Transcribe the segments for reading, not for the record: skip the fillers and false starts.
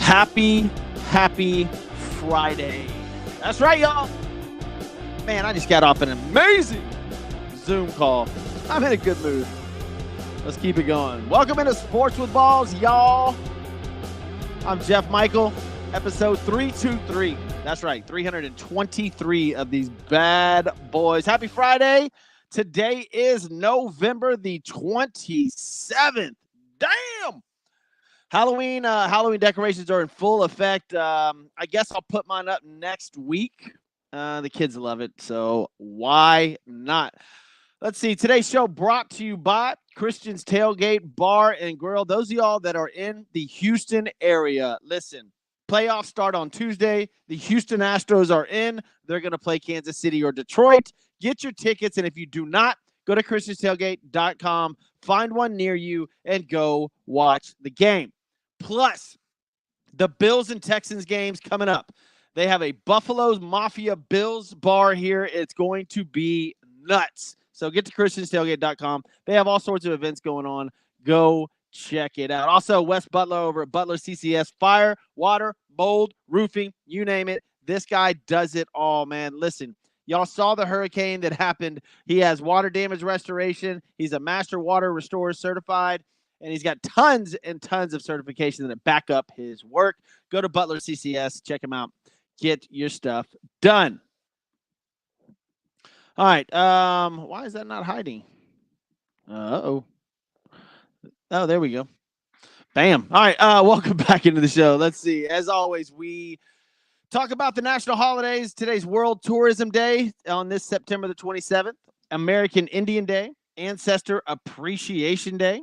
Happy Friday. That's right, y'all. Man, I just got off an amazing Zoom call. I'm in a good mood. Let's keep it going. Welcome into Sports with Balls, y'all. I'm Jeff Michael, episode 323. That's right, 323 of these bad boys. Happy Friday. Today is November the 27th. Damn. Halloween decorations are in full effect. I guess I'll put mine up next week. The kids love it, so why not? Let's see. Today's show brought to you by Christian's Tailgate Bar and Grill. Those of y'all that are in the Houston area, listen, playoffs start on Tuesday. The Houston Astros are in. They're going to play Kansas City or Detroit. Get your tickets, and if you do not, go to christianstailgate.com, find one near you, and go watch the game. Plus, the Bills and Texans games coming up. They have a Buffalo's Mafia Bills bar here. It's going to be nuts. So get to christianstailgate.com. They have all sorts of events going on. Go check it out. Also, Wes Butler over at Butler CCS. Fire, water, mold, roofing, you name it. This guy does it all, man. Listen, y'all saw the hurricane that happened. He has water damage restoration. He's a master water restorer certified. And he's got tons and tons of certifications that back up his work. Go to Butler CCS. Check him out. Get your stuff done. All right. Why is that not hiding? Uh-oh. Oh, there we go. Bam. All right. Welcome back into the show. Let's see. As always, we talk about the national holidays. Today's World Tourism Day on this September the 27th. American Indian Day. Ancestor Appreciation Day.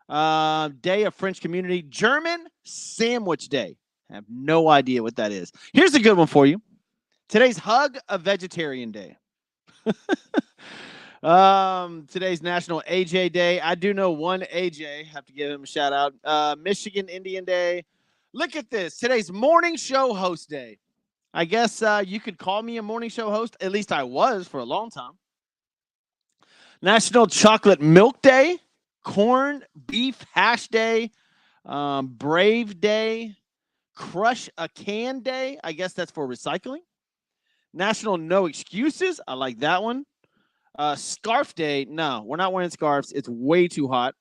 Day of French Community. German Sandwich Day. I have no idea what that is. Here's a good one for you. Today's Hug a Vegetarian Day. Today's National AJ Day. I do know one AJ. Have to give him a shout out. Michigan Indian Day. Look at this. Today's Morning Show Host Day. I guess you could call me a morning show host. At least I was for a long time. National Chocolate Milk Day. Corn Beef Hash Day. Brave Day. Crush a Can Day. I guess that's for recycling. National No Excuses. I like that one. Scarf Day. No, we're not wearing scarves. It's way too hot.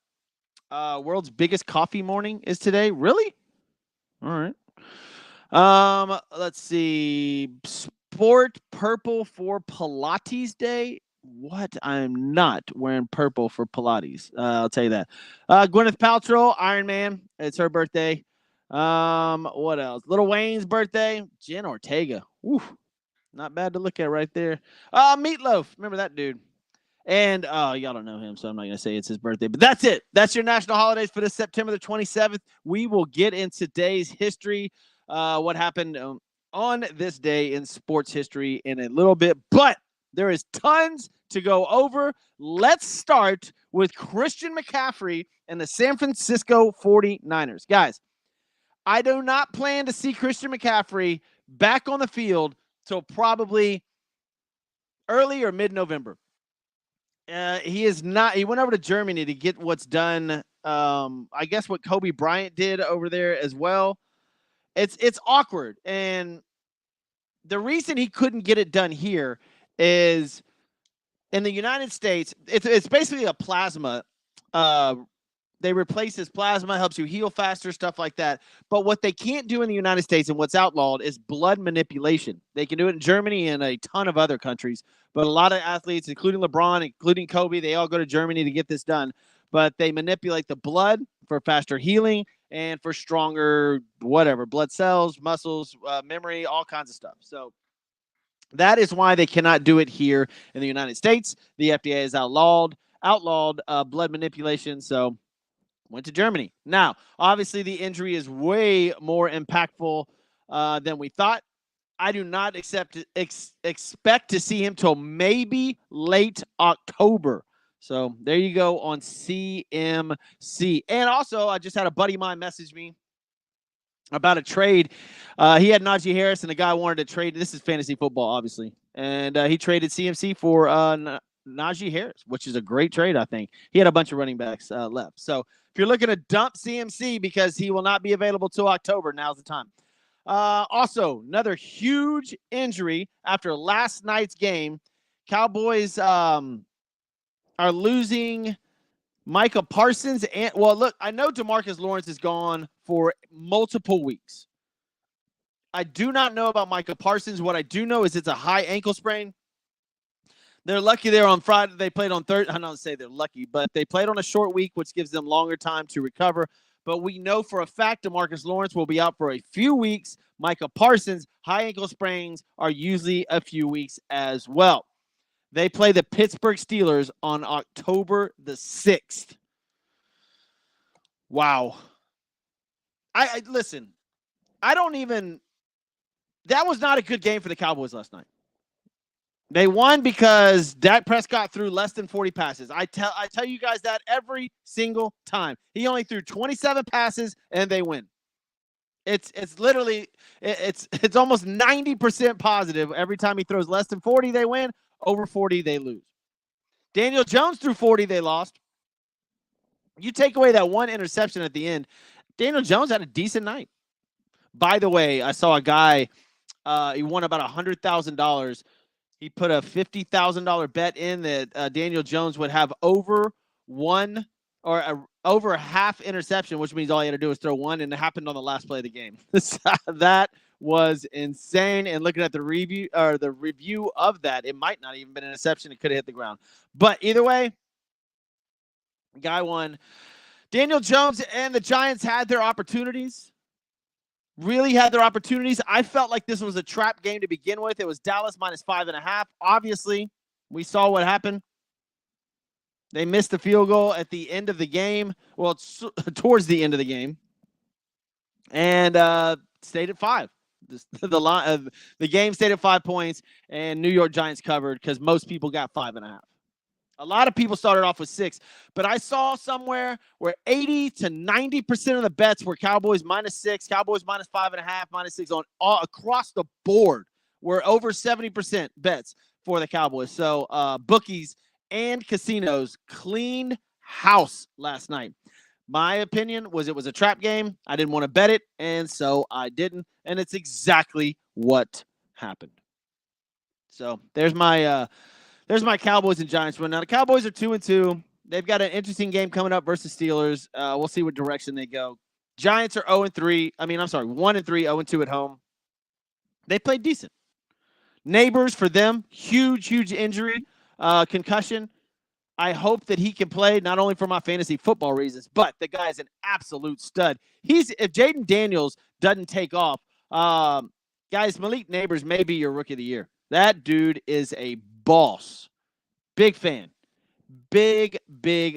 World's biggest coffee morning is today. Really? All right. Let's see. Sport purple for Pilates Day. What? I'm not wearing purple for Pilates. I'll tell you that. Gwyneth Paltrow, Iron Man. It's her birthday. What else? Lil Wayne's birthday. Jen Ortega. Ooh, not bad to look at right there. Meatloaf. Remember that dude. And y'all don't know him, so I'm not gonna say it's his birthday. But that's it. That's your national holidays for this September the 27th. We will get into today's history. What happened on this day in sports history in a little bit, but there is tons to go over. Let's start with Christian McCaffrey and the San Francisco 49ers. Guys, I do not plan to see Christian McCaffrey back on the field till probably early or mid-November. He is not. He went over to Germany to get what's done. I guess what Kobe Bryant did over there as well. It's awkward, and the reason he couldn't get it done here is in the United States. It's basically a plasma. They replace his plasma, helps you heal faster, stuff like that. But what they can't do in the United States and what's outlawed is blood manipulation. They can do it in Germany and a ton of other countries. But a lot of athletes, including LeBron, including Kobe, they all go to Germany to get this done. But they manipulate the blood for faster healing and for stronger, whatever, blood cells, muscles, memory, all kinds of stuff. So that is why they cannot do it here in the United States. The FDA has outlawed blood manipulation. So went to Germany. Now, obviously, the injury is way more impactful than we thought. I do not expect to see him till maybe late October. So there you go on CMC. And also, I just had a buddy of mine message me about a trade. He had Najee Harris, and the guy wanted to trade. This is fantasy football, obviously. And he traded CMC for Najee Harris, which is a great trade, I think. He had a bunch of running backs left. So if you're looking to dump CMC because he will not be available till October, now's the time. Also, another huge injury after last night's game. Cowboys are losing Micah Parsons. And well, look, I know DeMarcus Lawrence is gone for multiple weeks. I do not know about Micah Parsons. What I do know is it's a high ankle sprain. They're lucky they're on Friday. They played on Thursday. I don't say they're lucky, but they played on a short week, which gives them longer time to recover. But we know for a fact DeMarcus Lawrence will be out for a few weeks. Micah Parsons, high ankle sprains are usually a few weeks as well. They play the Pittsburgh Steelers on October the 6th. Wow. I listen, that was not a good game for the Cowboys last night. They won because Dak Prescott threw less than 40 passes. I tell you guys that every single time. He only threw 27 passes and they win. It's literally it's almost 90% positive. Every time he throws less than 40, they win. Over 40, they lose. Daniel Jones threw 40, they lost. You take away that one interception at the end, Daniel Jones had a decent night. By the way, I saw a guy, he won about $100,000. He put a $50,000 bet in that Daniel Jones would have over a half interception, which means all he had to do was throw one, and it happened on the last play of the game. That was insane. And looking at the review of that, it might not even been an interception. It could have hit the ground. But either way, the guy won. Daniel Jones and the Giants had their opportunities. Really had their opportunities. I felt like this was a trap game to begin with. It was Dallas minus 5.5. Obviously, we saw what happened. They missed the field goal at the end of the game. Well, towards the end of the game. And stayed at 5. The game stayed at 5 points, and New York Giants covered because most people got 5.5. A lot of people started off with 6, but I saw somewhere where 80 to 90% of the bets were Cowboys minus 6, Cowboys minus 5.5, minus 6 on all across the board. Were over 70% bets for the Cowboys. So bookies and casinos cleaned house last night. My opinion was it was a trap game. I didn't want to bet it, and so I didn't. And it's exactly what happened. So there's my Cowboys and Giants run. Now, the Cowboys are 2-2. They've got an interesting game coming up versus Steelers. We'll see what direction they go. Giants are 0-3. 1-3, 0-2 at home. They played decent. Neighbors for them, huge injury, concussion. I hope that he can play not only for my fantasy football reasons, but the guy's an absolute stud. If Jaden Daniels doesn't take off, guys, Malik Neighbors may be your rookie of the year. That dude is a boss. Big fan. Big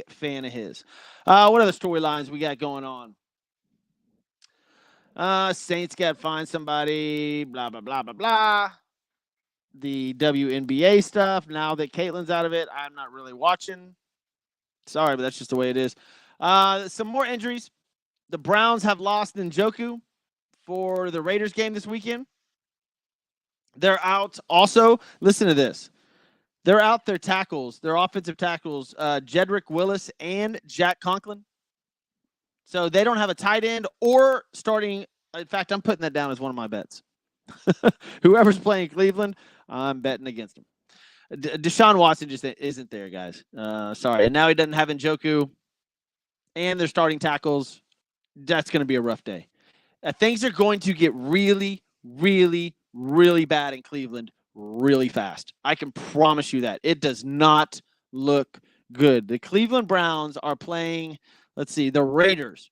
fan of his. What other storylines we got going on? Saints got to find somebody, blah, blah, blah, blah, blah. The WNBA stuff. Now that Caitlin's out of it, I'm not really watching. Sorry, but that's just the way it is. Some more injuries. The Browns have lost Njoku for the Raiders game this weekend. They're out. Also, listen to this. They're out their tackles, their offensive tackles, Jedrick Willis and Jack Conklin. So they don't have a tight end or starting. In fact, I'm putting that down as one of my bets. Whoever's playing Cleveland, I'm betting against him. Deshaun Watson just isn't there, guys. Sorry. And now he doesn't have Njoku and their starting tackles. That's going to be a rough day. Things are going to get really bad in Cleveland really fast. I can promise you that. It does not look good. The Cleveland Browns are playing, the Raiders.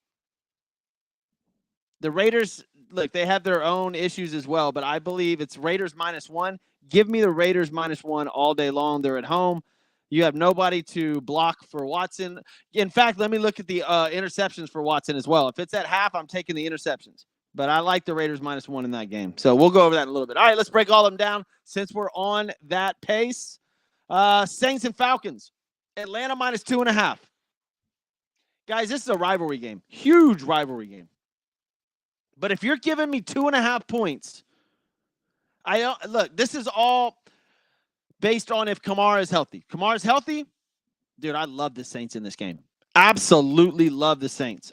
The Raiders, look, they have their own issues as well, but I believe it's Raiders -1. Give me the Raiders -1 all day long. They're at home. You have nobody to block for Watson. In fact, let me look at the interceptions for Watson as well. If it's at half, I'm taking the interceptions. But I like the Raiders -1 in that game. So we'll go over that in a little bit. All right, let's break all of them down since we're on that pace. Saints and Falcons. Atlanta -2.5. Guys, this is a rivalry game. Huge rivalry game. But if you're giving me 2.5 points, this is all based on if Kamara is healthy. Kamara's healthy, dude, I love the Saints in this game. Absolutely love the Saints.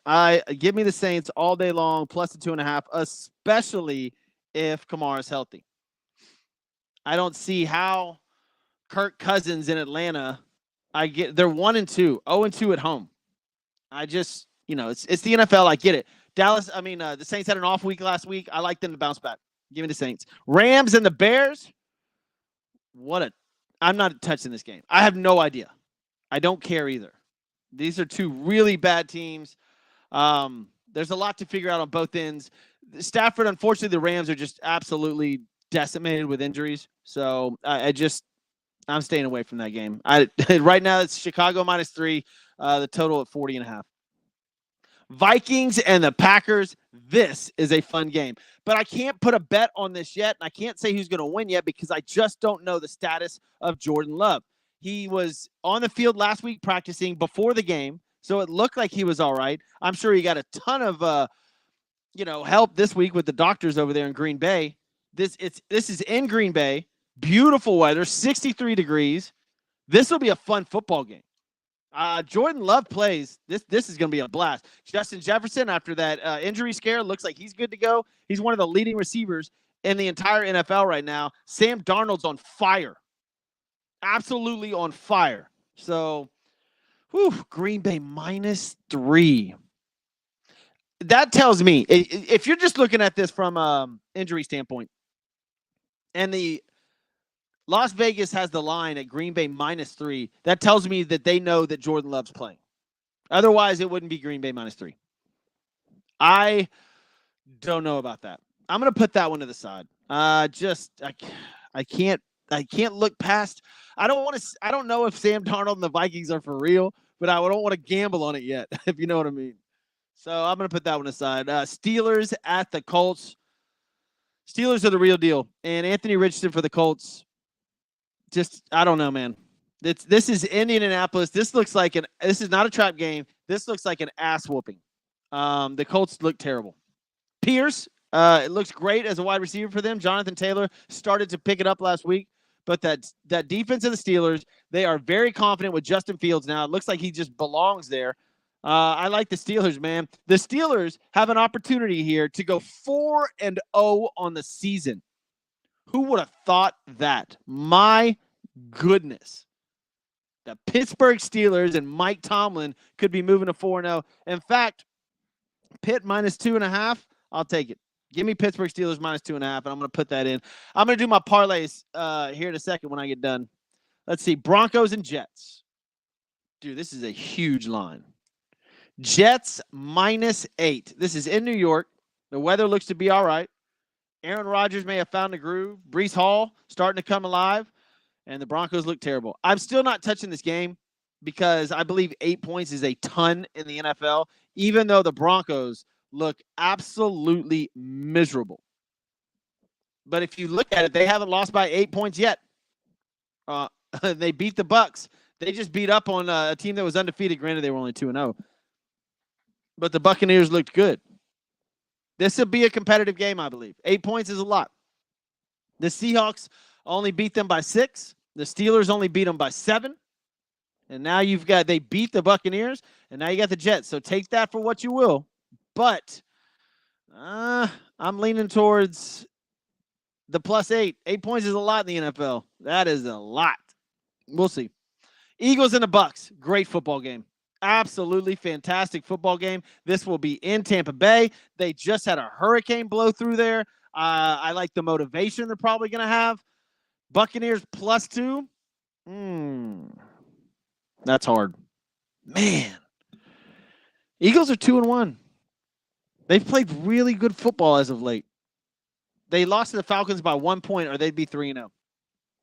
Give me the Saints all day long, plus the 2.5, especially if Kamara's healthy. I don't see how Kirk Cousins in Atlanta. They're 1-2, 0-2 at home. I just, it's the NFL. I get it. Dallas. The Saints had an off week last week. I like them to bounce back. Give me the Saints. Rams and the Bears. I'm not touching this game. I have no idea. I don't care either. These are two really bad teams. There's a lot to figure out on both ends. Stafford, unfortunately, the Rams are just absolutely decimated with injuries. So I'm staying away from that game. Right now it's Chicago -3, the total at 40.5. Vikings and the Packers. This is a fun game, but I can't put a bet on this yet. And I can't say who's going to win yet because I just don't know the status of Jordan Love. He was on the field last week practicing before the game, so it looked like he was all right. I'm sure he got a ton of, help this week with the doctors over there in Green Bay. This is in Green Bay. Beautiful weather, 63 degrees. This will be a fun football game. Jordan Love plays. This is going to be a blast. Justin Jefferson, after that injury scare, looks like he's good to go. He's one of the leading receivers in the entire NFL right now. Sam Darnold's on fire. Absolutely on fire. So, Green Bay -3. That tells me, if you're just looking at this from injury standpoint, and the Las Vegas has the line at Green Bay -3, that tells me that they know that Jordan Love's playing. Otherwise, it wouldn't be Green Bay -3. I don't know about that. I'm going to put that one to the side. I can't look past. I don't know if Sam Darnold and the Vikings are for real, but I don't want to gamble on it yet, if you know what I mean. So I'm going to put that one aside. Steelers at the Colts. Steelers are the real deal. And Anthony Richardson for the Colts. Just, I don't know, man. This is Indianapolis. This is not a trap game. This looks like an ass whooping. The Colts look terrible. Pierce, it looks great as a wide receiver for them. Jonathan Taylor started to pick it up last week. But that defense of the Steelers, they are very confident with Justin Fields now. It looks like he just belongs there. I like the Steelers, man. The Steelers have an opportunity here to go 4-0 on the season. Who would have thought that? My goodness. The Pittsburgh Steelers and Mike Tomlin could be moving to 4-0. In fact, Pitt -2.5, I'll take it. Give me Pittsburgh Steelers -2.5, and I'm going to put that in. I'm going to do my parlays here in a second when I get done. Let's see. Broncos and Jets. Dude, this is a huge line. Jets -8. This is in New York. The weather looks to be all right. Aaron Rodgers may have found the groove. Breece Hall starting to come alive. And the Broncos look terrible. I'm still not touching this game because I believe 8 points is a ton in the NFL, even though the Broncos look absolutely miserable. But if you look at it, they haven't lost by 8 points yet. They beat the Bucs. They just beat up on a team that was undefeated. Granted, they were only 2-0. But the Buccaneers looked good. This will be a competitive game, I believe. 8 points is a lot. The Seahawks only beat them by 6. The Steelers only beat them by 7. And now they beat the Buccaneers, and now you got the Jets. So take that for what you will. But I'm leaning towards the +8. 8 points is a lot in the NFL. That is a lot. We'll see. Eagles and the Bucks. Great football game. Absolutely fantastic football game. This will be in Tampa Bay. They just had a hurricane blow through there. I like the motivation they're probably going to have. Buccaneers +2. That's hard. Man. Eagles are 2-1. They've played really good football as of late. They lost to the Falcons by 1 point, or they'd be 3-0.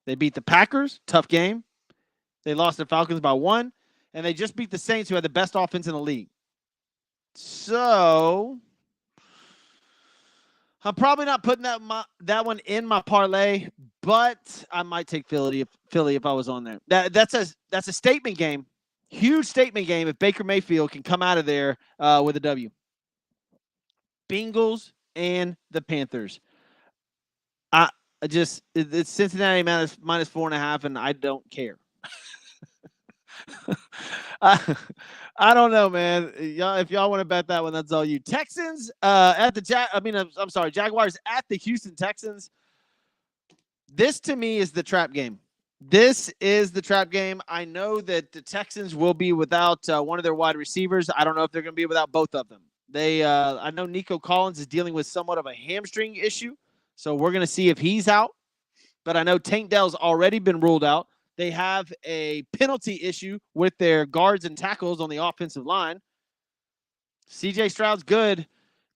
They beat the Packers. Tough game. They lost to the Falcons by 1. And they just beat the Saints, who had the best offense in the league. So I'm probably not putting that one in my parlay, but I might take Philly if I was on there. That's a statement game, huge statement game. If Baker Mayfield can come out of there with a W. Bengals and the Panthers. It's Cincinnati minus 4.5, and I don't care. I don't know, man. Y'all, if y'all want to bet that one, that's all you. Texans at the I'm sorry, Jaguars at the Houston Texans. This to me is the trap game. This is the trap game. I know that the Texans will be without one of their wide receivers. I don't know if they're going to be without both of them. I know Nico Collins is dealing with somewhat of a hamstring issue, so we're going to see if he's out. But I know Tank Dell's already been ruled out. They have a penalty issue with their guards and tackles on the offensive line. CJ Stroud's good.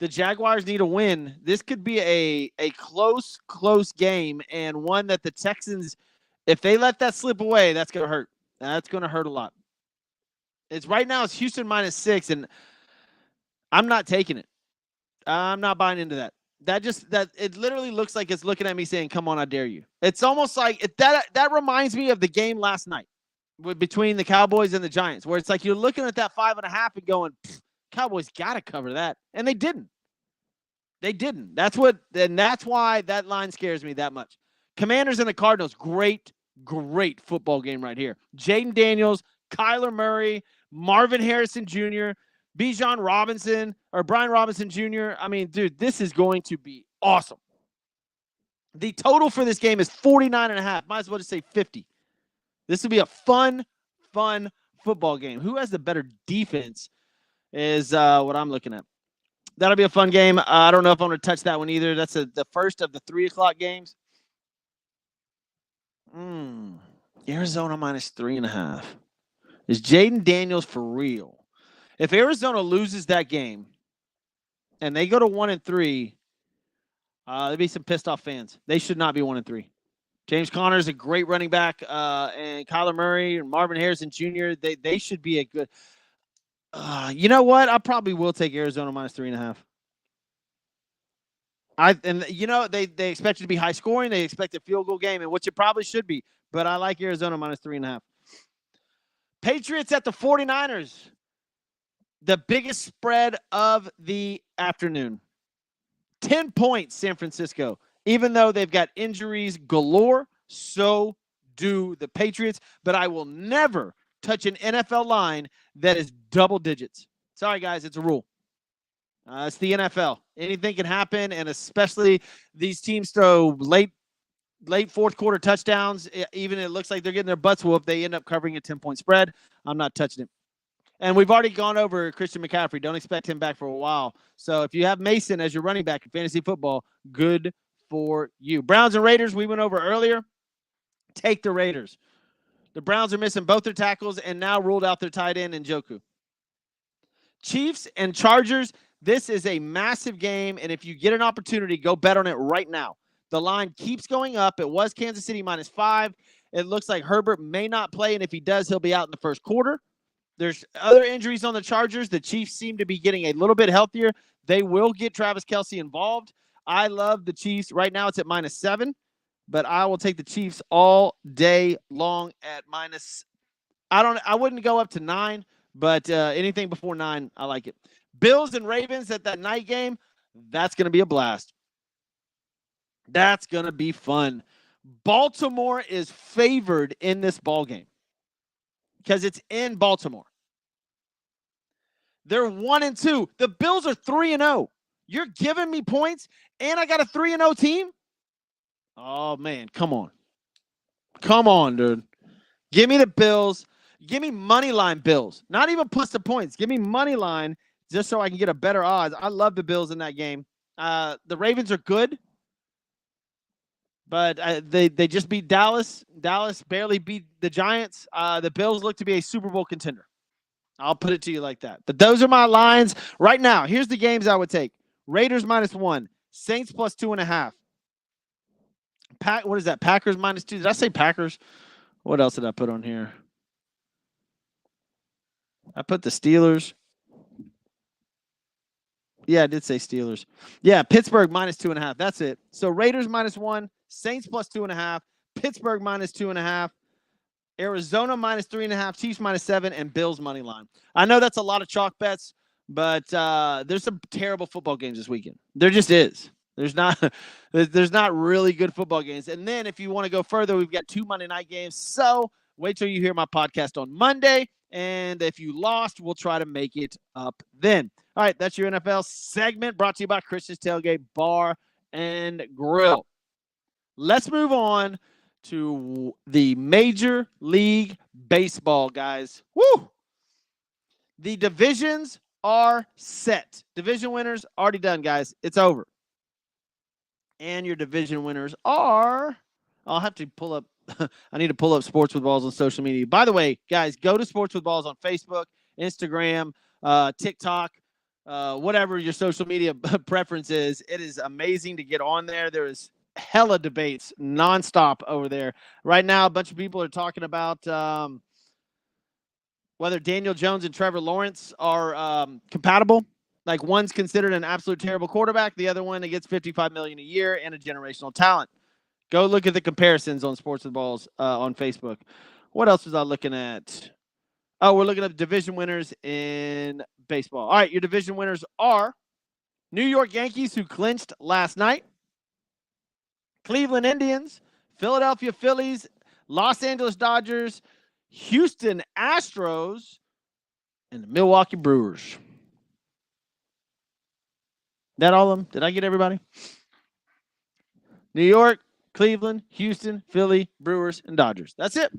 The Jaguars need a win. This could be a close game, and one that the Texans, if they let that slip away, that's going to hurt. That's going to hurt a lot. Right now it's Houston -6, and I'm not taking it. I'm not buying into that. That it literally looks like it's looking at me saying, "Come on, I dare you." It's almost like that reminds me of the game last night between the Cowboys and the Giants, where it's like you're looking at that 5.5 and going, Cowboys got to cover that, and they didn't. That's why that line scares me that much. Commanders and the Cardinals, great football game right here. Jaden Daniels, Kyler Murray, Marvin Harrison Jr., Bijan Robinson or Brian Robinson Jr. I mean, dude, this is going to be awesome. The total for this game is 49.5. Might as well just say 50. This will be a fun football game. Who has the better defense is what I'm looking at. That'll be a fun game. I don't know if I'm going to touch that one either. That's the first of the 3 o'clock games. Arizona -3.5. Is Jaden Daniels for real? If Arizona loses that game and they go to 1-3, there'll be some pissed off fans. They should not be 1-3. James Conner is a great running back, and Kyler Murray and Marvin Harrison Jr. They should be a good. You know what? I probably will take Arizona -3.5. They expect it to be high scoring. They expect a field goal game, and which it probably should be. But I like Arizona -3.5. Patriots at the 49ers. The biggest spread of the afternoon. 10 points, San Francisco. Even though they've got injuries galore, so do the Patriots. But I will never touch an NFL line that is double digits. Sorry, guys, it's a rule. It's the NFL. Anything can happen, and especially these teams throw late fourth quarter touchdowns. Even it looks like they're getting their butts whooped, they end up covering a 10-point spread. I'm not touching it. And we've already gone over Christian McCaffrey. Don't expect him back for a while. So if you have Mason as your running back in fantasy football, good for you. Browns and Raiders, we went over earlier. Take the Raiders. The Browns are missing both their tackles and now ruled out their tight end, Njoku. Chiefs and Chargers, this is a massive game, and if you get an opportunity, go bet on it right now. The line keeps going up. It was Kansas City -5. It looks like Herbert may not play, and if he does, he'll be out in the first quarter. There's other injuries on the Chargers. The Chiefs seem to be getting a little bit healthier. They will get Travis Kelce involved. I love the Chiefs. Right now it's at -7, but I will take the Chiefs all day long at minus. I wouldn't go up to 9, but anything before 9, I like it. Bills and Ravens at that night game, that's going to be a blast. That's going to be fun. Baltimore is favored in this ball game because it's in Baltimore. They're 1-2. The Bills are 3-0. You're giving me points, and I got a 3-0 team? Oh, man, come on. Come on, dude. Give me the Bills. Give me money line Bills. Not even plus the points. Give me money line just so I can get a better odds. I love the Bills in that game. The Ravens are good, but they just beat Dallas. Dallas barely beat the Giants. The Bills look to be a Super Bowl contender. I'll put it to you like that. But those are my lines right now. Here's the games I would take. Raiders -1. Saints +2.5. What is that? Packers -2. Did I say Packers? What else did I put on here? I put the Steelers. Yeah, I did say Steelers. Yeah, Pittsburgh -2.5. That's it. So Raiders -1, Saints +2.5, Pittsburgh -2.5, Arizona -3.5, Chiefs -7, and Bills money line. I know that's a lot of chalk bets, but there's some terrible football games this weekend. There just is. There's not there's not really good football games. And then if you want to go further, we've got 2 Monday night games. So wait till you hear my podcast on Monday. And if you lost, we'll try to make it up then. All right, that's your NFL segment brought to you by Christian's Tailgate Bar and Grill. Let's move on to the Major League Baseball, guys. Woo! The divisions are set. Division winners already done, guys. It's over. And your division winners are, I'll have to pull up, I need to pull up Sports with Balls on social media. By the way, guys, go to Sports with Balls on Facebook, Instagram, TikTok, whatever your social media preference is. It is amazing to get on there. There is hella debates nonstop over there. Right now, a bunch of people are talking about whether Daniel Jones and Trevor Lawrence are compatible. Like, one's considered an absolute terrible quarterback. The other one, it gets $55 million a year and a generational talent. Go look at the comparisons on Sports with Balls on Facebook. What else was I looking at? Oh, we're looking at division winners in baseball. All right, your division winners are New York Yankees, who clinched last night, Cleveland Indians, Philadelphia Phillies, Los Angeles Dodgers, Houston Astros, and the Milwaukee Brewers. That all of them? Did I get everybody? New York, Cleveland, Houston, Philly, Brewers, and Dodgers. That's it.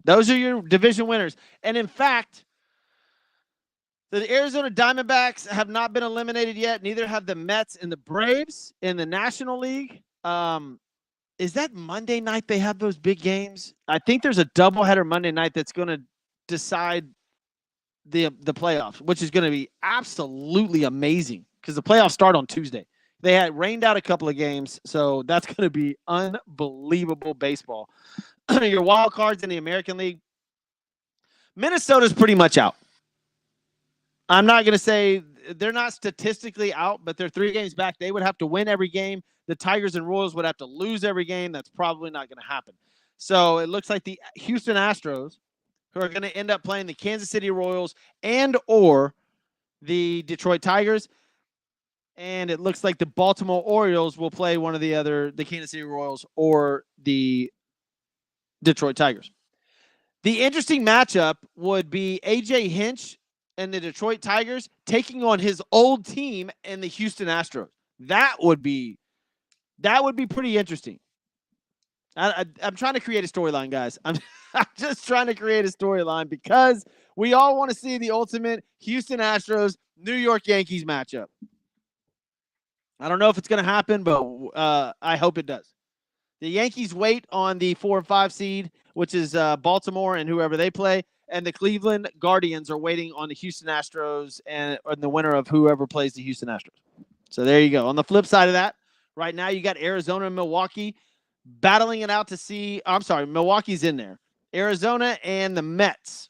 Those are your division winners. And in fact, the Arizona Diamondbacks have not been eliminated yet. Neither have the Mets and the Braves in the National League. Is that Monday night they have those big games? I think there's a doubleheader Monday night that's going to decide the playoffs, which is going to be absolutely amazing because the playoffs start on Tuesday. They had rained out a couple of games, so that's going to be unbelievable baseball. Your wild cards in the American League, Minnesota's pretty much out. I'm not going to say they're not statistically out, but they're 3 games back. They would have to win every game. The Tigers and Royals would have to lose every game. That's probably not going to happen. So it looks like the Houston Astros, who are going to end up playing the Kansas City Royals and or the Detroit Tigers. And it looks like the Baltimore Orioles will play one of the other, the Kansas City Royals or the Detroit Tigers. The interesting matchup would be A.J. Hinch and the Detroit Tigers taking on his old team and the Houston Astros. That would be pretty interesting. I'm trying to create a storyline, guys. I'm just trying to create a storyline because we all want to see the ultimate Houston Astros, New York Yankees matchup. I don't know if it's going to happen, but I hope it does. The Yankees wait on the 4 and 5 seed, which is Baltimore and whoever they play, and the Cleveland Guardians are waiting on the Houston Astros and the winner of whoever plays the Houston Astros. So there you go. On the flip side of that, right now you got Arizona and Milwaukee battling it out to see. I'm sorry, Milwaukee's in there. Arizona and the Mets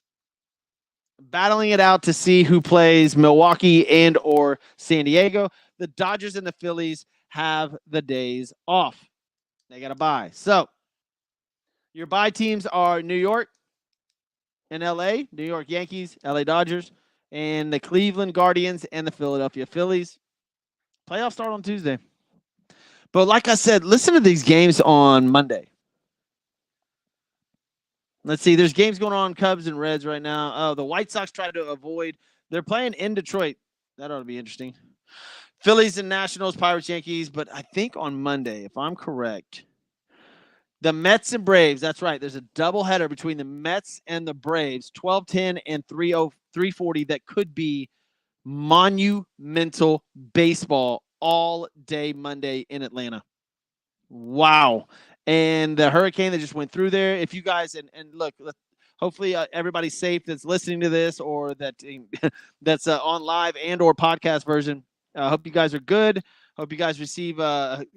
battling it out to see who plays Milwaukee and or San Diego. The Dodgers and the Phillies have the days off. They got to bye. So your bye teams are New York and LA, New York Yankees, LA Dodgers, and the Cleveland Guardians and the Philadelphia Phillies. Playoffs start on Tuesday. But like I said, listen to these games on Monday. Let's see. There's games going on, Cubs and Reds right now. Oh, the White Sox try to avoid. They're playing in Detroit. That ought to be interesting. Phillies and Nationals, Pirates, Yankees. But I think on Monday, if I'm correct, the Mets and Braves. That's right. There's a doubleheader between the Mets and the Braves, 12:10 and 3:40. That could be monumental baseball all day Monday in Atlanta. Wow. And the hurricane that just went through there. If you guys, and look, hopefully everybody's safe that's listening to this or that's on live and or podcast version. I hope you guys are good. Hope you guys receive,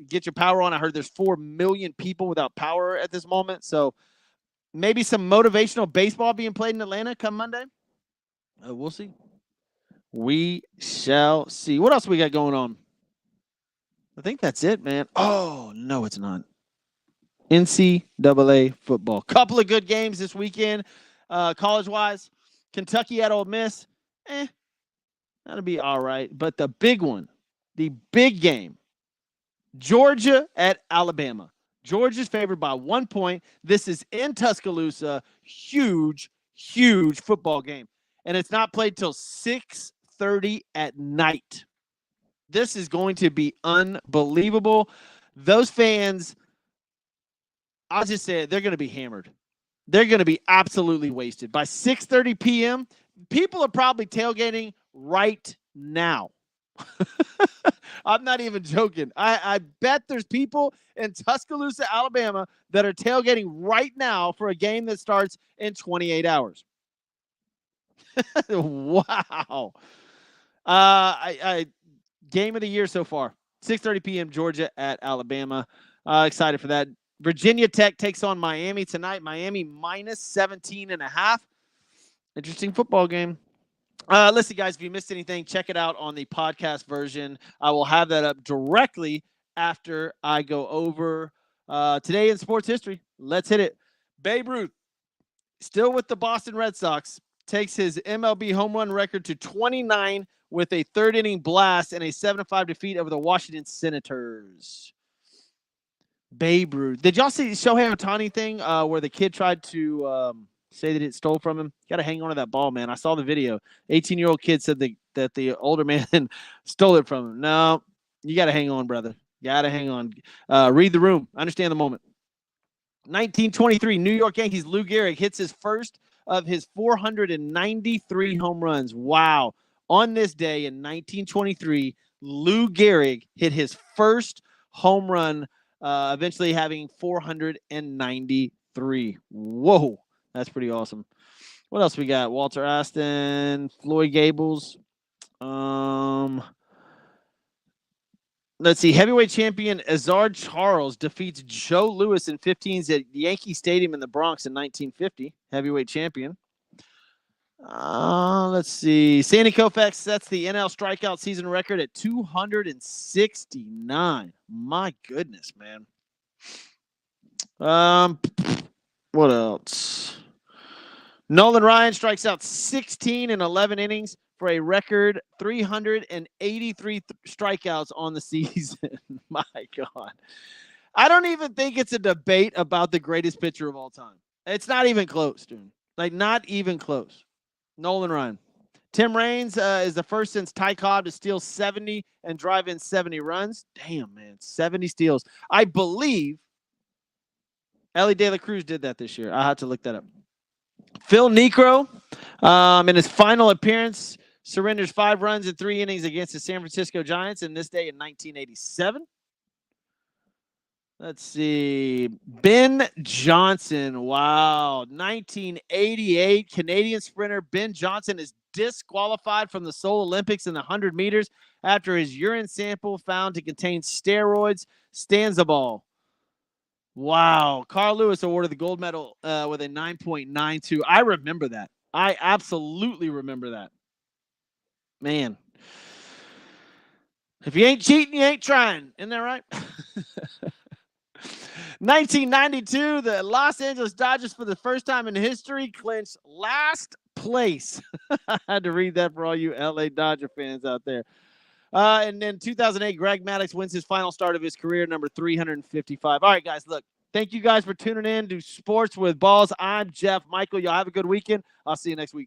get your power on. I heard there's 4 million people without power at this moment. So maybe some motivational baseball being played in Atlanta come Monday. We'll see. We shall see. What else we got going on? I think that's it, man. Oh, no, it's not. NCAA football. Couple of good games this weekend, college-wise. Kentucky at Ole Miss. That'll be all right. But the big one, the big game, Georgia at Alabama. Georgia's favored by 1 point. This is in Tuscaloosa. Huge, huge football game. And it's not played till 6:30 at night. This is going to be unbelievable. Those fans, I'll just say it, they're going to be hammered. They're going to be absolutely wasted. By 6:30 p.m., people are probably tailgating right now. I'm not even joking. I bet there's people in Tuscaloosa, Alabama that are tailgating right now for a game that starts in 28 hours. Wow. Game of the year so far. 6:30 p.m. Georgia at Alabama. Excited for that. Virginia Tech takes on Miami tonight. Miami minus 17.5. Interesting football game. Listen, guys, if you missed anything, check it out on the podcast version. I will have that up directly after I go over today in sports history. Let's hit it. Babe Ruth, still with the Boston Red Sox, takes his MLB home run record to 29 with a third-inning blast and a 7-5 defeat over the Washington Senators. Babe Ruth. Did y'all see the Shohei Ohtani thing where the kid tried to say that it stole from him? Got to hang on to that ball, man. I saw the video. 18-year-old kid said that the older man stole it from him. No, you got to hang on, brother. Got to hang on. Read the room. Understand the moment. 1923, New York Yankees. Lou Gehrig hits his first of his 493 home runs. Wow. On this day in 1923, Lou Gehrig hit his first home run, eventually having 493. Whoa. That's pretty awesome. What else we got? Walter Aston, Floyd Gables. Let's see. Heavyweight champion Azar Charles defeats Joe Louis in 15s at Yankee Stadium in the Bronx in 1950. Heavyweight champion. Let's see. Sandy Koufax sets the NL strikeout season record at 269. My goodness, man. What else? Nolan Ryan strikes out 16 in 11 innings for a record 383 strikeouts on the season. My God. I don't even think it's a debate about the greatest pitcher of all time. It's not even close, dude. Like, not even close. Nolan Ryan. Tim Raines is the first since Ty Cobb to steal 70 and drive in 70 runs. Damn, man. 70 steals. I believe Ellie De La Cruz did that this year. I had to look that up. Phil Niekro, in his final appearance, surrenders 5 runs in 3 innings against the San Francisco Giants in this day in 1987. Let's see. Ben Johnson. Wow. 1988 Canadian sprinter Ben Johnson is disqualified from the Seoul Olympics in the 100 meters after his urine sample found to contain steroids. Stanzaball. Wow. Carl Lewis awarded the gold medal with a 9.92. I remember that. I absolutely remember that. Man. If you ain't cheating, you ain't trying. Isn't that right? 1992, the Los Angeles Dodgers, for the first time in history, clinched last place. I had to read that for all you LA Dodger fans out there. And then 2008, Greg Maddux wins his final start of his career, number 355. All right, guys, look, thank you guys for tuning in to Sports with Balls. I'm Jeff Michael. Y'all have a good weekend. I'll see you next week.